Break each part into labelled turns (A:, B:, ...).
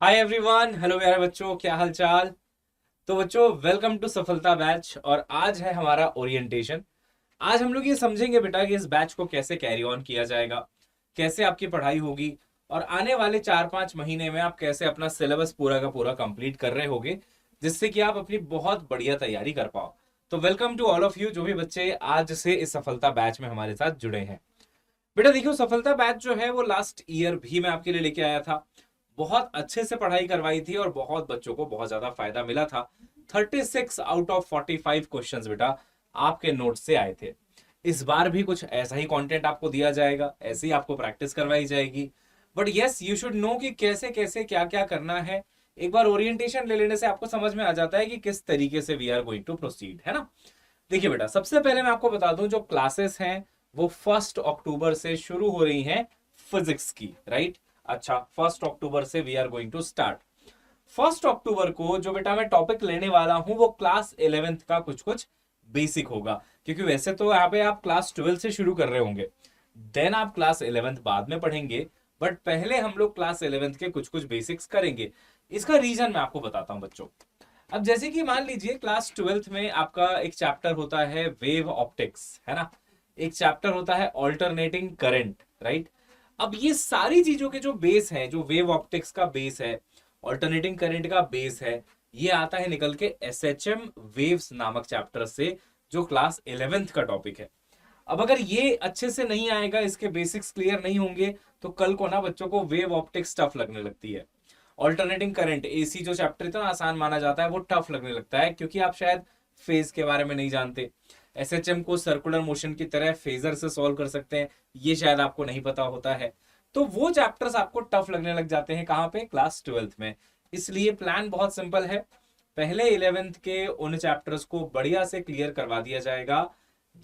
A: Hi everyone, hello प्यारे बच्चों, क्या हाल चाल। तो बच्चों, वेलकम टू सफलता बैच। और आज है हमारा ओरिएंटेशन। आज हम लोग ये समझेंगे बेटा कि इस बैच को कैसे कैरी ऑन किया जाएगा, कैसे आपकी पढ़ाई होगी, और आने वाले 4-5 महीने में आप कैसे अपना सिलेबस पूरा का पूरा कंप्लीट कर रहे होगे, जिससे कि आप अपनी बहुत बढ़िया तैयारी कर पाओ। तो welcome to all of you, जो भी बच्चे आज से इस सफलता बैच में हमारे साथ जुड़े हैं। बेटा देखियो, सफलता बैच जो है वो लास्ट ईयर भी मैं आपके लिए लेके आया था। बहुत अच्छे से पढ़ाई करवाई थी और बहुत बच्चों को बहुत ज्यादा फायदा मिला था। 36 आउट ऑफ 45 क्वेश्चंस बेटा आपके नोट से आए थे। इस बार भी कुछ ऐसा ही कंटेंट आपको दिया जाएगा, ऐसे ही आपको प्रैक्टिस करवाई जाएगी। But yes, you should know कि कैसे कैसे क्या क्या करना है। एक बार ओरिएंटेशन ले लेने से आपको समझ में आ जाता है कि किस तरीके से we are going to proceed, है ना। देखिए बेटा, सबसे पहले मैं आपको बता दूं, जो क्लासेस हैं वो 1 अक्टूबर से शुरू हो रही हैं फिजिक्स की, राइट। अच्छा, 1 अक्टूबर से we are going to start. 1 October को जो बेटा मैं टॉपिक लेने वाला हूं वो क्लास 11th का कुछ कुछ बेसिक होगा। क्योंकि वैसे तो यहाँ पे आप क्लास 12 से शुरू कर रहे होंगे, देन आप क्लास 11th बाद में पढ़ेंगे। बट पहले हम लोग क्लास 11th के कुछ कुछ बेसिक्स करेंगे। इसका रीजन मैं आपको बताता हूं बच्चों। अब जैसे कि मान लीजिए क्लास 12th में आपका एक चैप्टर होता है वेव ऑप्टिक्स, है ना। एक चैप्टर होता है ऑल्टरनेटिंग करंट, राइट। अब ये सारी चीजों के जो बेस है, जो वेव ऑप्टिक्स का बेस है, ऑल्टरनेटिंग करंट का बेस है, ये आता है निकल के एसएचएम वेव्स नामक चैप्टर से, जो क्लास 11th का टॉपिक है। अब अगर ये अच्छे से नहीं आएगा, इसके बेसिक्स क्लियर नहीं होंगे, तो कल को ना बच्चों को वेव ऑप्टिक्स टफ लगने लगती है। ऑल्टरनेटिंग करंट एसी जो चैप्टर इतना आसान माना जाता है वो टफ लगने लगता है, क्योंकि आप शायद फेज के बारे में नहीं जानते। एसएचएम को सर्कुलर मोशन की तरह फेजर से सॉल्व कर सकते हैं, ये शायद आपको नहीं पता होता है। तो वो चैप्टर्स आपको टफ लगने लग जाते हैं कहाँ पे, क्लास 12th में। इसलिए प्लान बहुत सिंपल है। पहले 11th के उन चैप्टर्स को बढ़िया से क्लियर करवा दिया जाएगा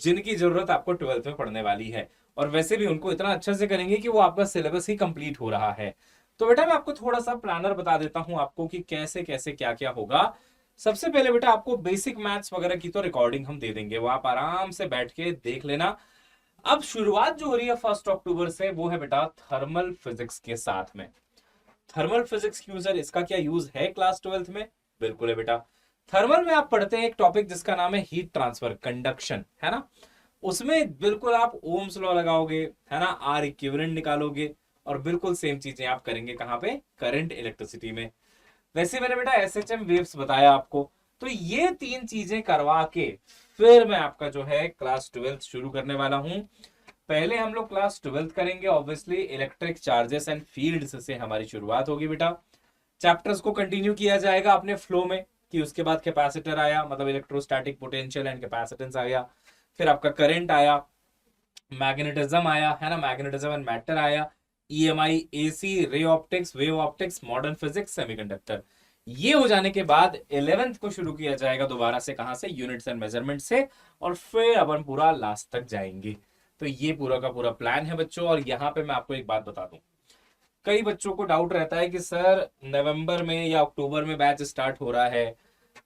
A: जिनकी जरूरत आपको 12th में पढ़ने वाली है। और वैसे भी उनको इतना अच्छे से करेंगे कि वो आपका सिलेबस ही कंप्लीट हो रहा है। तो बेटा मैं आपको थोड़ा सा प्लानर बता देता हूं आपको कि कैसे कैसे क्या क्या होगा। सबसे पहले बेटा आपको बेसिक मैथ्स वगैरह की तो रिकॉर्डिंग हम दे देंगे, वो आप आराम से बैठ के देख लेना। अब शुरुआत जो हो रही है 1 अक्टूबर से, वो है बेटा थर्मल फिजिक्स के साथ में। थर्मल फिजिक्स यूजर, इसका क्या यूज है क्लास 12th में? बिल्कुल है बेटा। थर्मल में आप पढ़ते हैं एक टॉपिक जिसका नाम है हीट ट्रांसफर कंडक्शन, है ना। उसमें बिल्कुल आप ओम्स लॉ लगाओगे, है ना, आर इक्विवेलेंट निकालोगे, और बिल्कुल सेम चीजें आप करेंगे कहां पे, करंट इलेक्ट्रिसिटी में। वैसे मैंने बेटा एसएचएम वेव्स बताया आपको। तो ये तीन चीजें करवा के फिर मैं आपका जो है क्लास 12th शुरू करने वाला हूं। पहले हम लोग क्लास 12th करेंगे, obviously electric charges and fields से हमारी शुरुआत होगी बेटा। चैप्टर्स को कंटिन्यू किया जाएगा अपने फ्लो में, कि उसके बाद कैपेसिटर आया, मतलब इलेक्ट्रोस्टैटिक पोटेंशियल एंड कैपेसिटेंस आया। फिर आपका करंट आया, मैग्नेटिज्म आया, है ना, मैग्नेटिज्म एंड मैटर आया, EMI, AC, ray optics, wave optics, modern physics, semiconductor. ये हो जाने के बाद 11th को शुरू किया जाएगा दोबारा से, कहां से, यूनिट्स एंड मेजरमेंट से। और फिर अपन पूरा लास्ट तक जाएंगे। तो ये पूरा का पूरा प्लान है बच्चों। और यहाँ पे मैं आपको एक बात बता दूं, कई बच्चों को डाउट रहता है कि सर नवंबर में या अक्टूबर में बैच स्टार्ट हो रहा है,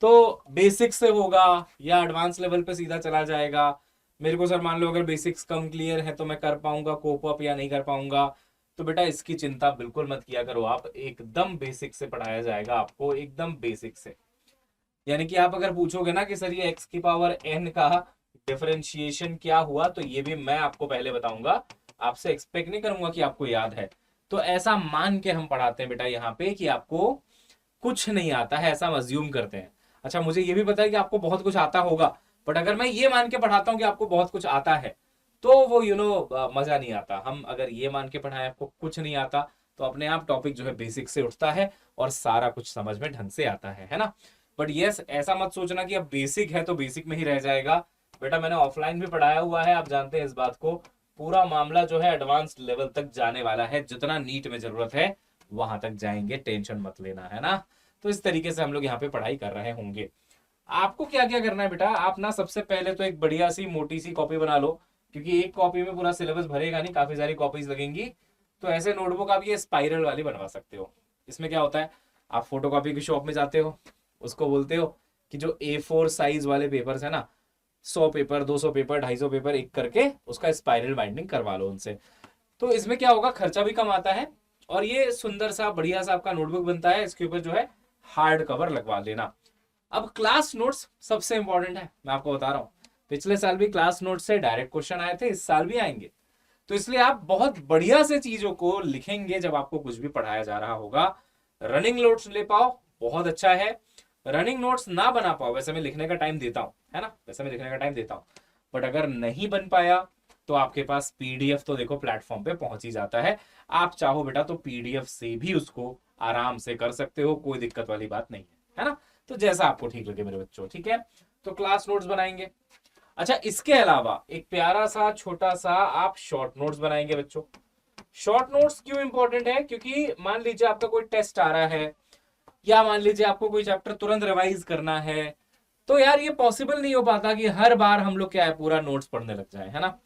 A: तो बेसिक से होगा या एडवांस लेवल पे सीधा चला जाएगा। मेरे को सर मान लो अगर बेसिक्स कम क्लियर है तो मैं कर पाऊंगा कोप अप या नहीं कर पाऊंगा। तो बेटा इसकी चिंता बिल्कुल मत किया करो आप, एकदम बेसिक से पढ़ाया जाएगा आपको, एकदम बेसिक से। यानी कि आप अगर पूछोगे ना कि सर ये एक्स की पावर एन का डिफरेंशिएशन क्या हुआ, तो ये भी मैं आपको पहले बताऊंगा। आपसे एक्सपेक्ट नहीं करूंगा कि आपको याद है। तो ऐसा मान के हम पढ़ाते हैं बेटा यहाँ पे कि आपको कुछ नहीं आता है, ऐसा अज्यूम करते हैं। अच्छा, मुझे ये भी पता है कि आपको बहुत कुछ आता होगा। बट अगर मैं ये मान के पढ़ाता हूँ कि आपको बहुत कुछ आता है, तो वो मजा नहीं आता। हम अगर ये मान के पढ़ाएं आपको कुछ नहीं आता, तो अपने आप टॉपिक जो है बेसिक से उठता है और सारा कुछ समझ में ढंग से आता है ना। बट यस, ऐसा मत सोचना कि अब बेसिक है तो बेसिक में ही रह जाएगा। बेटा मैंने ऑफलाइन भी पढ़ाया हुआ है, आप जानते हैं इस बात को। पूरा मामला जो है एडवांस लेवल तक जाने वाला है, जितना नीट में जरूरत है वहां तक जाएंगे, टेंशन मत लेना, है ना। तो इस तरीके से हम लोग यहाँ पे पढ़ाई कर रहे होंगे। आपको क्या क्या करना है बेटा, आप ना सबसे पहले तो एक बढ़िया सी मोटी सी कॉपी बना लो। क्योंकि एक कॉपी में पूरा सिलेबस भरेगा नहीं, काफी सारी कॉपीज लगेंगी। तो ऐसे नोटबुक आप ये स्पाइरल वाली बनवा सकते हो। इसमें क्या होता है, आप फोटोकॉपी की शॉप में जाते हो, उसको बोलते हो कि जो A4 साइज वाले पेपर्स है ना, 100 पेपर, 200 पेपर, 250 पेपर एक करके उसका स्पाइरल बाइंडिंग करवा लो उनसे। तो इसमें क्या होगा, खर्चा भी कम आता है और ये सुंदर सा बढ़िया सा आपका नोटबुक बनता है, इसके ऊपर जो है हार्ड कवर लगवा लेना। अब क्लास नोट्स सबसे इंपॉर्टेंट है, मैं आपको बता रहा हूँ, पिछले साल भी क्लास नोट से डायरेक्ट क्वेश्चन आए थे, इस साल भी आएंगे। तो इसलिए आप बहुत बढ़िया से चीजों को लिखेंगे जब आपको कुछ भी पढ़ाया जा रहा होगा। रनिंग नोट्स ले पाओ बहुत अच्छा है, रनिंग नोट्स ना बना पाओ, वैसे मैं लिखने का टाइम देता हूं, है ना, वैसे मैं लिखने का टाइम देता हूं, बट अगर नहीं बन पाया तो आपके पास पीडीएफ तो देखो प्लेटफॉर्म पे पहुंच ही जाता है। आप चाहो बेटा तो पीडीएफ से भी उसको आराम से कर सकते हो, कोई दिक्कत वाली बात नहीं है ना। तो जैसा आपको ठीक लगे मेरे बच्चों, ठीक है। तो क्लास नोट्स बनाएंगे। अच्छा, इसके अलावा एक प्यारा सा छोटा सा आप शॉर्ट नोट्स बनाएंगे बच्चों। शॉर्ट नोट्स क्यों इंपॉर्टेंट है, क्योंकि मान लीजिए आपका कोई टेस्ट आ रहा है, या मान लीजिए आपको कोई चैप्टर तुरंत रिवाइज करना है, तो यार ये पॉसिबल नहीं हो पाता कि हर बार हम लोग क्या है पूरा नोट्स पढ़ने लग जाए, है ना।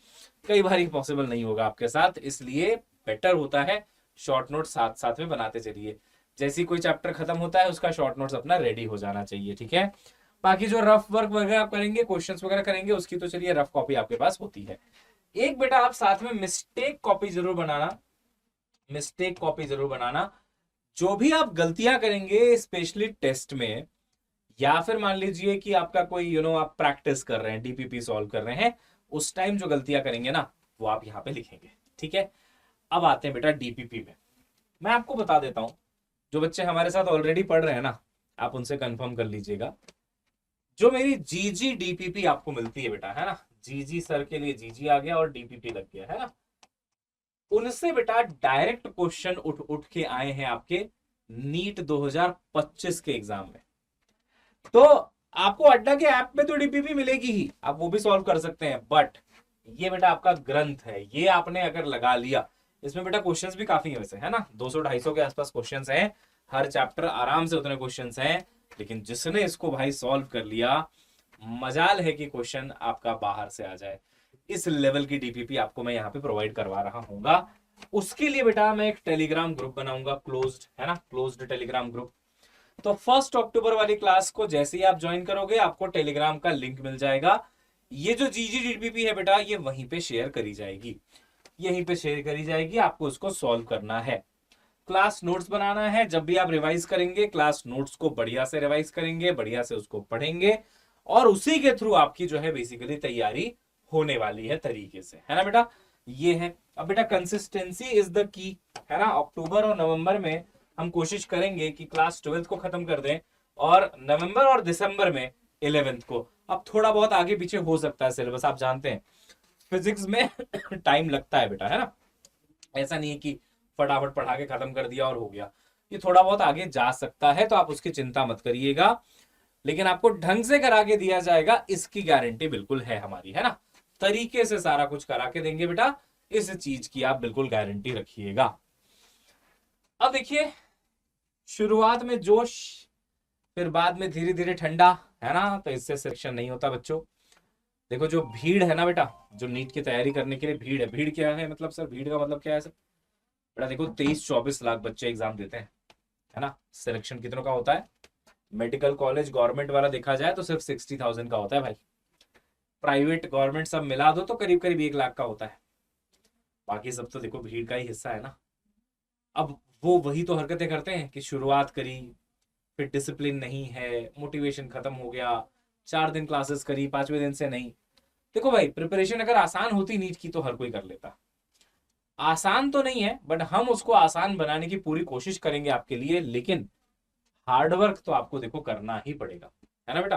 A: कई बार ये पॉसिबल नहीं होगा आपके साथ, इसलिए बेटर होता है शॉर्ट नोट साथ साथ में बनाते चलिए। जैसे कोई चैप्टर खत्म होता है उसका शॉर्ट नोट्स अपना रेडी हो जाना चाहिए, ठीक है। बाकी जो रफ वर्क वगैरह आप करेंगे, क्वेश्चंस वगैरह करेंगे, उसकी तो चलिए रफ कॉपी आपके पास होती है। एक बेटा आप साथ में मिस्टेक कॉपी जरूर बनाना, मिस्टेक कॉपी जरूर बनाना। जो भी आप गलतियां करेंगे स्पेशली टेस्ट में, या फिर मान लीजिए कि आपका कोई आप प्रैक्टिस कर रहे हैं, डीपीपी सॉल्व कर रहे हैं, उस टाइम जो गलतियां करेंगे ना वो आप यहां पे लिखेंगे, ठीक है। अब आते हैं बेटा डीपीपी में। मैं आपको बता देता हूं, जो बच्चे हमारे साथ ऑलरेडी पढ़ रहे हैं ना, आप उनसे कंफर्म कर लीजिएगा। जो मेरी जीजी डीपीपी आपको मिलती है बेटा, है ना, जीजी सर के लिए जीजी आ गया और डीपीपी लग गया, है ना। उनसे बेटा डायरेक्ट क्वेश्चन उठ उठ के आए हैं आपके नीट 2025 के एग्जाम में। तो आपको अड्डा के ऐप में तो डीपीपी मिलेगी ही, आप वो भी सॉल्व कर सकते हैं, बट ये बेटा आपका ग्रंथ है, ये आपने अगर लगा लिया, इसमें बेटा क्वेश्चंस भी काफी है वैसे, है ना, 200-250 के आसपास क्वेश्चंस हैं, हर चैप्टर आराम से उतने क्वेश्चंस हैं। लेकिन जिसने इसको भाई सॉल्व कर लिया, मजाल है कि क्वेश्चन आपका बाहर से आ जाए। इस लेवल की डीपीपी आपको मैं यहाँ पे प्रोवाइड करवा रहा हूँ। उसके लिए बेटा मैं एक टेलीग्राम ग्रुप बनाऊंगा, क्लोज्ड, है ना, क्लोज्ड टेलीग्राम ग्रुप। तो 1 अक्टूबर वाली क्लास को जैसे ही आप ज्वाइन करोगे, आपको टेलीग्राम का लिंक मिल जाएगा। ये जो जीजी डीपीपी है बेटा, ये वहीं पे शेयर करी जाएगी, यहीं पे शेयर करी जाएगी, आपको उसको सॉल्व करना है। क्लास नोट्स बनाना है, जब भी आप रिवाइज करेंगे क्लास नोट्स को बढ़िया से रिवाइज करेंगे, बढ़िया से उसको पढ़ेंगे, और उसी के थ्रू आपकी जो है बेसिकली तैयारी होने वाली है तरीके से, है ना बेटा। ये है। अब बेटा कंसिस्टेंसी इज द की, है ना। अक्टूबर और नवंबर में हम कोशिश करेंगे कि क्लास 12th को खत्म कर दें, और नवंबर और दिसंबर में 11th को। अब थोड़ा बहुत आगे पीछे हो सकता है सिलेबस, आप जानते हैं फिजिक्स में टाइम लगता है बेटा, है ना। ऐसा नहीं है कि फटाफट पढ़ा के खत्म कर दिया और हो गया, ये थोड़ा बहुत आगे जा सकता है, तो आप उसकी चिंता मत करिएगा। लेकिन आपको ढंग से करा के दिया जाएगा, इसकी गारंटी बिल्कुल है हमारी, है ना। तरीके से सारा कुछ करा के देंगे बेटा, इस चीज की आप बिल्कुल गारंटी रखिएगा। अब देखिए, शुरुआत में जोश, फिर बाद में धीरे धीरे ठंडा, है ना, तो इससे सिलेक्शन नहीं होता बच्चों। देखो जो भीड़ है ना बेटा, जो नीट की तैयारी करने के लिए भीड़ है, भीड़ क्या है मतलब सर, भीड़ का मतलब क्या है सर बेटा, देखो 23-24 लाख बच्चे एग्जाम देते हैं, है ना। सिलेक्शन कितनों का होता है, मेडिकल कॉलेज गवर्नमेंट वाला देखा जाए तो सिर्फ 60,000 का होता है भाई, प्राइवेट गवर्नमेंट सब मिला दो तो करीब करीब 1 लाख का होता है। बाकी सब तो देखो भीड़ का ही हिस्सा है ना। अब वो वही तो हरकतें करते हैं कि शुरुआत करी, फिर डिसिप्लिन नहीं है, मोटिवेशन खत्म हो गया, 4 दिन क्लासेस करी, 5वें दिन से नहीं। देखो भाई, प्रिपरेशन अगर आसान होती नीट की तो हर कोई कर लेता, आसान तो नहीं है, बट हम उसको आसान बनाने की पूरी कोशिश करेंगे आपके लिए। लेकिन हार्डवर्क तो आपको देखो करना ही पड़ेगा, है ना बेटा।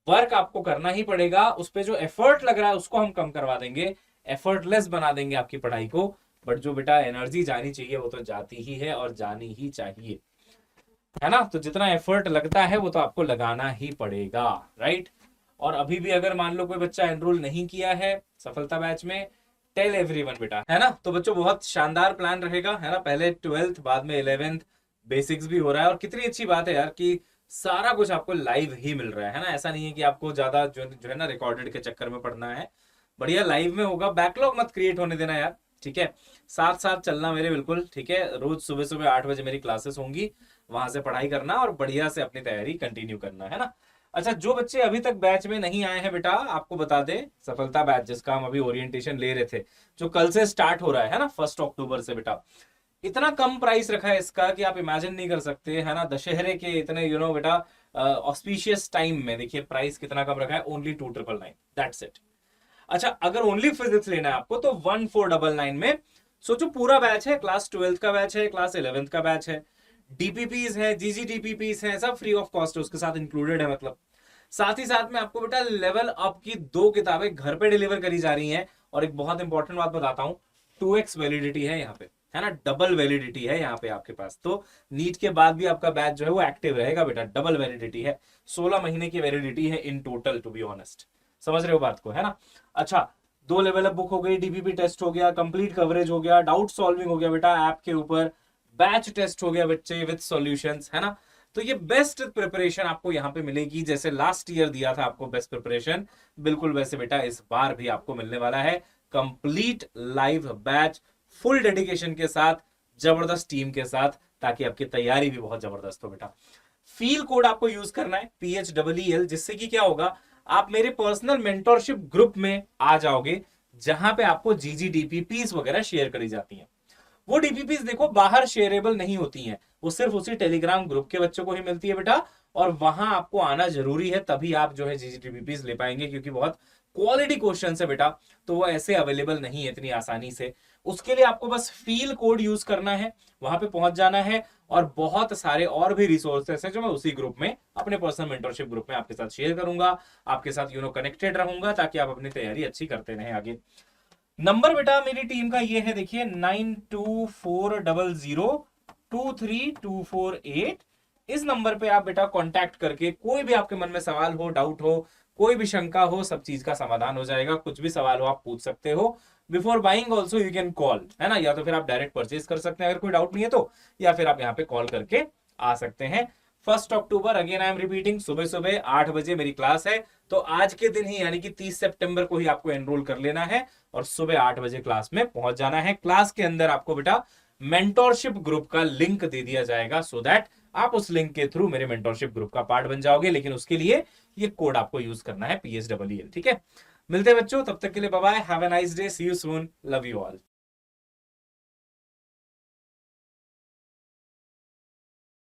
A: वर्क आपको करना ही पड़ेगा, उस पर जो एफर्ट लग रहा है उसको हम कम करवा देंगे, एफर्टलेस बना देंगे आपकी पढ़ाई को। बट जो बेटा एनर्जी जानी चाहिए वो तो जाती ही है, और जानी ही चाहिए, है ना। तो जितना एफर्ट लगता है वो तो आपको लगाना ही पड़ेगा, राइट। और अभी भी अगर मान लो कोई बच्चा एनरोल नहीं किया है सफलता बैच में, टेल एवरीवन बेटा, है ना। तो बच्चों बहुत शानदार प्लान रहेगा, है ना। पहले 12th, बाद में 11th, बेसिक्स भी हो रहा है, और कितनी अच्छी बात है यार कि सारा कुछ आपको लाइव ही मिल रहा है ना। ऐसा नहीं है कि आपको ज्यादा जो है ना रिकॉर्डेड के चक्कर में पढ़ना है, बढ़िया लाइव में होगा। बैकलॉग मत क्रिएट होने देना यार, ठीक है। साथ साथ चलना मेरे, बिल्कुल ठीक है। रोज सुबह सुबह 8 बजे मेरी क्लासेस होंगी, वहां से पढ़ाई करना और बढ़िया से अपनी तैयारी कंटिन्यू करना, है ना। अच्छा, जो बच्चे अभी तक बैच में नहीं आए हैं बेटा, आपको बता दे, सफलता बैच जिसका हम अभी ओरिएंटेशन ले रहे थे, जो कल से स्टार्ट हो रहा है ना, 1 अक्टूबर से बेटा, इतना कम प्राइस रखा है इसका कि आप इमेजिन नहीं कर सकते, है ना। दशहरे के इतने बेटा ऑस्पिशियस टाइम में देखिए प्राइस कितना कम रखा है, ओनली 2,999, दैट्स इट। अच्छा, अगर ओनली फिजिक्स लेना है आपको तो 1,499 में। सोचो पूरा बैच है, क्लास 12th का बैच है, क्लास 11th का बैच है, डीपीपीज है, जीजीडीपीपीज है, सब फ्री ऑफ कॉस्ट है उसके साथ इंक्लूडेड है। मतलब साथ ही साथ में आपको बेटा लेवल अप की 2 किताबें घर पे डिलीवर करी जा रही हैं। और एक बहुत इंपॉर्टेंट बात बताता हूं, 2x वैलिडिटी है यहाँ पे, है ना, डबल वैलिडिटी है यहाँ पे आपके पास। तो नीट के बाद भी आपका बैच जो है वो एक्टिव रहेगा बेटा, डबल वैलिडिटी है, 16 महीने की वैलिडिटी है in total, to be honest. समझ रहे हो बात को, है ना। अच्छा, 2 लेवल अप बुक हो गई, डीपीपी टेस्ट हो गया, कंप्लीट कवरेज हो गया, डाउट सॉल्विंग हो गया बेटा ऐप के ऊपर, बैच टेस्ट हो गया बच्चे विद सॉल्यूशंस, है ना। तो ये बेस्ट प्रिपरेशन आपको यहाँ पे मिलेगी, जैसे लास्ट ईयर दिया था आपको बेस्ट प्रिपरेशन, बिल्कुल वैसे बेटा इस बार भी आपको मिलने वाला है। Complete live batch, full dedication के साथ, जबरदस्त टीम के साथ, ताकि आपकी तैयारी भी बहुत जबरदस्त हो बेटा। फील कोड आपको यूज करना है PHEEL, जिससे कि क्या होगा, आप मेरे पर्सनल मेंटोरशिप ग्रुप में आ जाओगे, जहां पे आपको GGDPPs वगैरह शेयर करी जाती हैं। वो डीपीपीस देखो बाहर शेयरेबल नहीं होती हैं, वो सिर्फ उसी टेलीग्राम ग्रुप के बच्चों को ही मिलती है बेटा। और वहां आपको आना जरूरी है, तभी आप जो है GGDPPs ले पाएंगे, क्योंकि बहुत क्वालिटी क्वेश्चन है बेटा, तो वो ऐसे अवेलेबल नहीं है इतनी आसानी से। उसके लिए आपको बस फील कोड यूज करना है, वहां पे पहुंच जाना है, और बहुत सारे और भी रिसोर्सेस है जो मैं उसी ग्रुप में, अपने पर्सनल मेंटरशिप ग्रुप में आपके साथ शेयर करूंगा, आपके साथ कनेक्टेड रहूंगा, ताकि आप अपनी तैयारी अच्छी करते रहें आगे। नंबर बेटा मेरी टीम का ये है, देखिए 9240023248। इस नंबर पे आप बेटा कांटेक्ट करके कोई भी आपके मन में सवाल हो, डाउट हो, कोई भी शंका हो, सब चीज का समाधान हो जाएगा। कुछ भी सवाल हो आप पूछ सकते हो। Before buying also you can call, है ना, या तो फिर आप डायरेक्ट परचेज कर सकते हैं अगर कोई डाउट नहीं है तो, या फिर आप यहाँ पे कॉल करके आ सकते हैं। 1 अक्टूबर, अगेन आई एम रिपीटिंग, सुबह सुबह 8 बजे मेरी क्लास है। तो आज के दिन ही यानी कि 30 सितंबर को ही आपको एनरोल कर लेना है, और सुबह 8 बजे क्लास में पहुंच जाना है। क्लास के अंदर आपको बेटा मेंटोरशिप ग्रुप का लिंक दे दिया जाएगा, सो दैट आप उस लिंक के थ्रू मेरे मेंटोरशिप ग्रुप का पार्ट बन जाओगे। लेकिन उसके लिए ये कोड आपको यूज करना है PHEEL, ठीक है। मिलते हैं बच्चों, तब तक के लिए bye bye, have a nice day, see you soon, love you all.